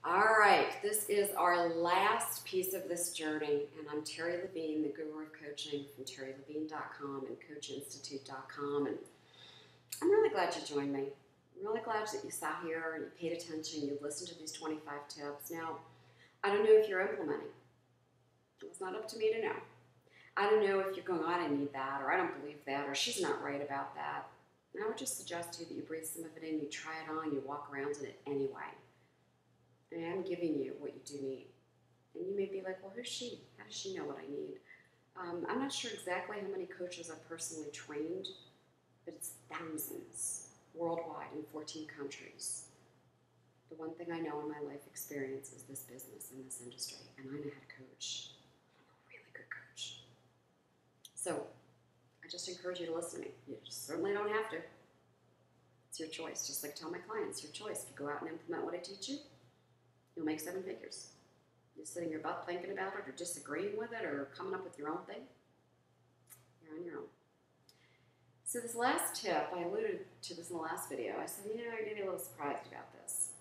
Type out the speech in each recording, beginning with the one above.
All right, this is our last piece of this journey, and I'm Terri Levine, the guru of coaching from terrilevine.com and coachinstitute.com, and I'm really glad you joined me. I'm really glad that you sat here and you paid attention, you listened to these 25 tips. Now, I don't know if you're implementing. It's not up to me to know. I don't know if you're going, I didn't need that, or I don't believe that, or she's not right about that. And I would just suggest to you that you breathe some of it in, you try it on, you walk around in it anyway. And I'm giving you what you do need. And you may be like, well, who's she? How does she know what I need? I'm not sure exactly how many coaches I've personally trained, but it's thousands worldwide in 14 countries. The one thing I know in my life experience is this business and this industry, and I know how to coach. I'm a really good coach. So I just encourage you to listen to me. You certainly don't have to. It's your choice. Just like I tell my clients, your choice. If you go out and implement what I teach you, you'll make 7 figures. You're sitting your butt thinking about it or disagreeing with it or coming up with your own thing. You're on your own. So this last tip, I alluded to this in the last video. I said, I'm getting a little surprised about this.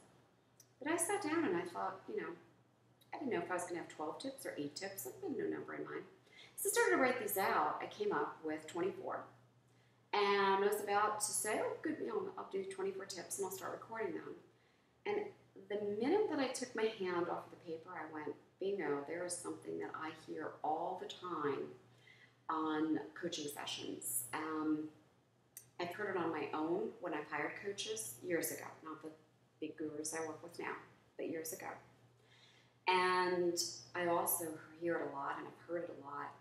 But I sat down and I thought, I didn't know if I was going to have 12 tips or 8 tips. I had no number in mind. So I started to write these out. I came up with 24. And I was about to say, oh, good, I'll do 24 tips and I'll start recording them. And the minute that I took my hand off of the paper, I went, bingo, there is something that I hear all the time on coaching sessions. I've heard it on my own when I've hired coaches years ago, not the big gurus I work with now, but years ago. And I also hear it a lot, and I've heard it a lot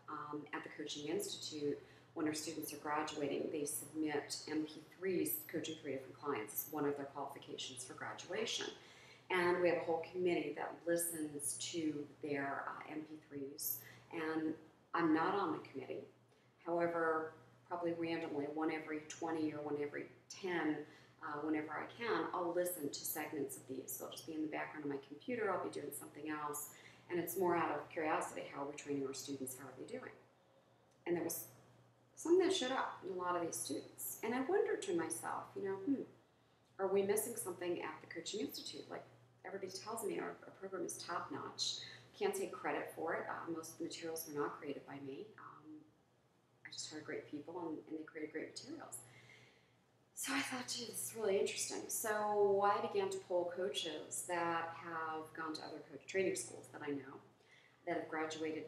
at the Coaching Institute. When our students are graduating, they submit MP3s, coaching 3 different clients. It's one of their qualifications for graduation. And we have a whole committee that listens to their MP3s. And I'm not on the committee. However, probably randomly, one every 20 or one every 10, whenever I can, I'll listen to segments of these. So I'll just be in the background of my computer. I'll be doing something else. And it's more out of curiosity. How are we training our students? How are they doing? And there was something that showed up in a lot of these students. And I wondered to myself, are we missing something at the Coaching Institute? Like, everybody tells me our program is top-notch. Can't take credit for it. Most of the materials were not created by me. I just hired great people, and they created great materials. So I thought, gee, this is really interesting. So I began to poll coaches that have gone to other coach training schools that I know, that have graduated,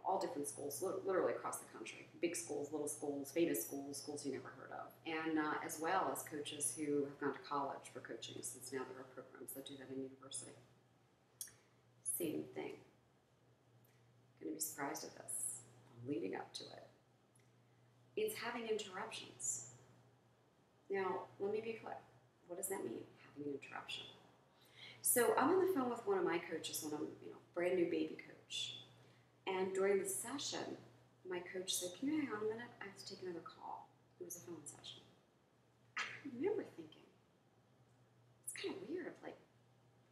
all different schools, literally across the country. Big schools, little schools, famous schools, schools you never heard of. And as well as coaches who have gone to college for coaching, since now there are programs that do that in university. Same thing. Going to be surprised at this. Leading up to it. It's having interruptions. Now, let me be clear. What does that mean, having an interruption? So I'm on the phone with one of my coaches when I'm, brand new baby coach. And during the session, my coach said, can you hang on a minute? I have to take another call. It was a phone session. I remember thinking, it's kind of weird.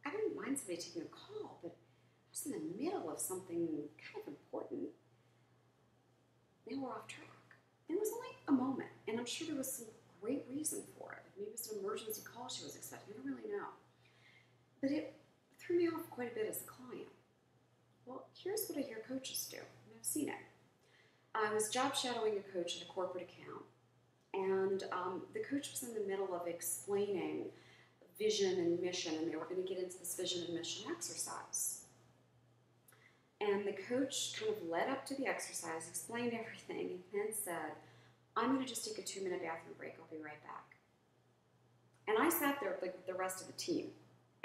I didn't mind somebody taking a call, but I was in the middle of something kind of important. They were off track. And it was only a moment, and I'm sure there was some great reason for it. Maybe it was an emergency call she was expecting. I don't really know. But it threw me off quite a bit as a client. Well, here's what I hear coaches do, and I've seen it. I was job shadowing a coach at a corporate account, and the coach was in the middle of explaining vision and mission, and they were going to get into this vision and mission exercise. And the coach kind of led up to the exercise, explained everything, and then said, I'm going to just take a 2-minute bathroom break. I'll be right back. And I sat there with the rest of the team,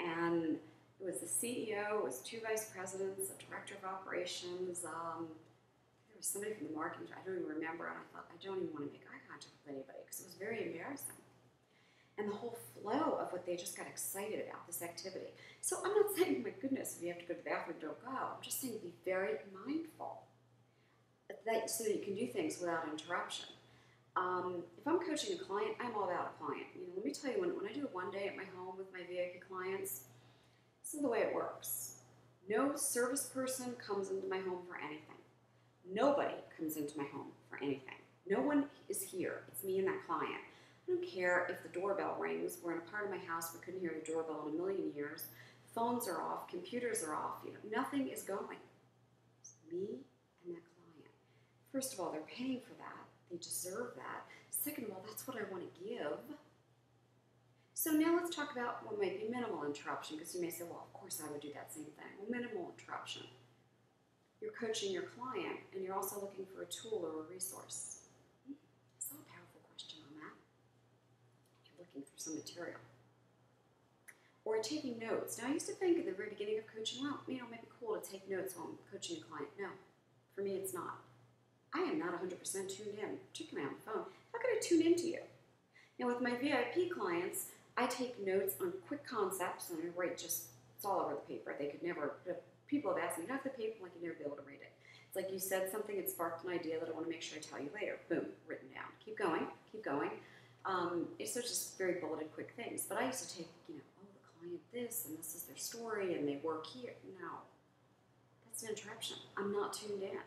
and it was the CEO, it was 2 vice presidents, a director of operations, there was somebody from the marketing, I don't even remember, and I thought, I don't even want to make eye contact with anybody because it was very embarrassing. And the whole flow of what they just got excited about, this activity. So I'm not saying, my goodness, if you have to go to the bathroom, don't go. I'm just saying be very mindful so that you can do things without interruption. If I'm coaching a client, I'm all about a client. Let me tell you, when I do it one day at my home with my VIP clients, this is the way it works. No service person comes into my home for anything. Nobody comes into my home for anything. No one is here. It's me and that client. I don't care if the doorbell rings. We're in a part of my house we couldn't hear the doorbell in a million years. Phones are off, computers are off, nothing is going. It's me and that client. First of all, they're paying for that. They deserve that. Second of all, that's what I want to give. So now let's talk about what might be minimal interruption, because you may say, well, of course I would do that same thing. Well, minimal interruption. You're coaching your client, and you're also looking for a tool or a resource. I saw a powerful question on that. You're looking for some material. Or taking notes. Now, I used to think at the very beginning of coaching, well, it might be cool to take notes while I'm coaching a client. No, for me, it's not. I am not 100% tuned in, particularly on the phone. How can I tune into you? Now, with my VIP clients, I take notes on quick concepts, and I write it's all over the paper. They could never, people have asked me, have the paper, like you'd never be able to read it. It's like you said something, it sparked an idea that I want to make sure I tell you later. Boom, written down. Keep going, keep going. It's just very bulleted, quick things. But I used to take, the client this, and this is their story, and they work here. No, that's an interruption. I'm not tuned in.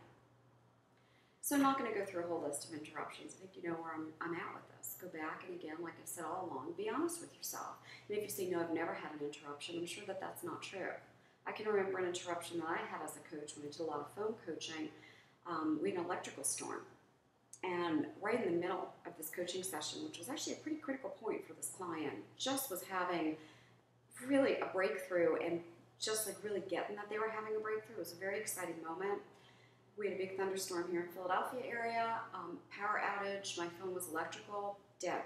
So I'm not going to go through a whole list of interruptions. I think you know where I'm at with this. Go back, and again, like I've said all along, be honest with yourself. And if you say, no, I've never had an interruption, I'm sure that that's not true. I can remember an interruption that I had as a coach when I did a lot of phone coaching. We had an electrical storm. And right in the middle of this coaching session, which was actually a pretty critical point for this client, just was having really a breakthrough, and just like really getting that they were having a breakthrough. It was a very exciting moment. We had a big thunderstorm here in Philadelphia area, power outage, my phone was electrical, dead.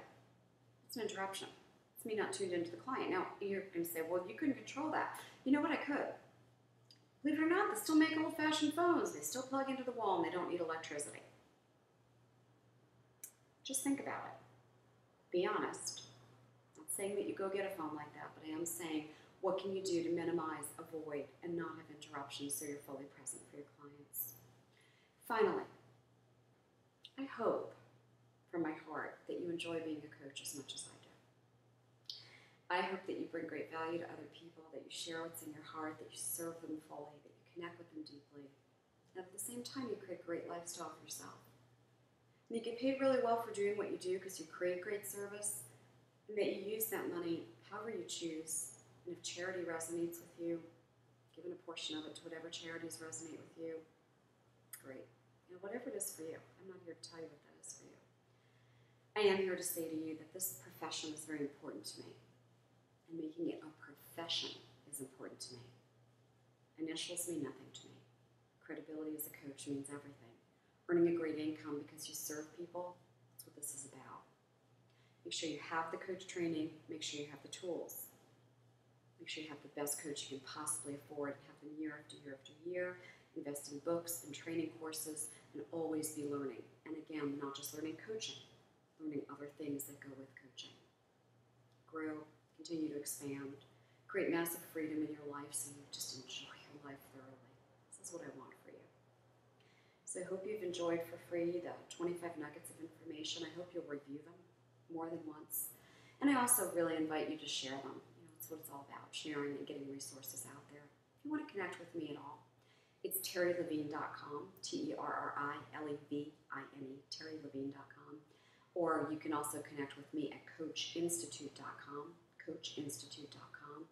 It's an interruption. It's me not tuned into the client. Now, you're going to say, well, you couldn't control that. You know what, I could. Believe it or not, they still make old-fashioned phones. They still plug into the wall, and they don't need electricity. Just think about it. Be honest. I'm not saying that you go get a phone like that, but I am saying, what can you do to minimize, avoid, and not have interruptions so you're fully present for your clients? Finally, I hope from my heart that you enjoy being a coach as much as I do. I hope that you bring great value to other people, that you share what's in your heart, that you serve them fully, that you connect with them deeply, and at the same time you create a great lifestyle for yourself. And you get paid really well for doing what you do because you create great service, and that you use that money however you choose. And if charity resonates with you, giving a portion of it to whatever charities resonate with you, great. Whatever it is for you. I'm not here to tell you what that is for you. I am here to say to you that this profession is very important to me. And making it a profession is important to me. Initials mean nothing to me. Credibility as a coach means everything. Earning a great income because you serve people, that's what this is about. Make sure you have the coach training. Make sure you have the tools. Make sure you have the best coach you can possibly afford, and have them year after year after year. Invest in books and training courses, and always be learning. And again, not just learning coaching, learning other things that go with coaching. Grow, continue to expand, create massive freedom in your life so you just enjoy your life thoroughly. This is what I want for you. So I hope you've enjoyed for free the 25 nuggets of information. I hope you'll review them more than once. And I also really invite you to share them. That's what it's all about, sharing and getting resources out there. If you want to connect with me at all, it's terrilevine.com, TerriLevine, terrilevine.com. Or you can also connect with me at coachinstitute.com, coachinstitute.com.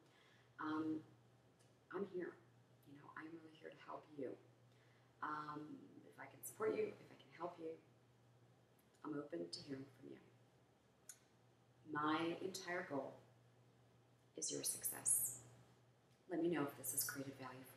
I'm here. I'm really here to help you. If I can support you, if I can help you, I'm open to hearing from you. My entire goal is your success. Let me know if this has created value for you.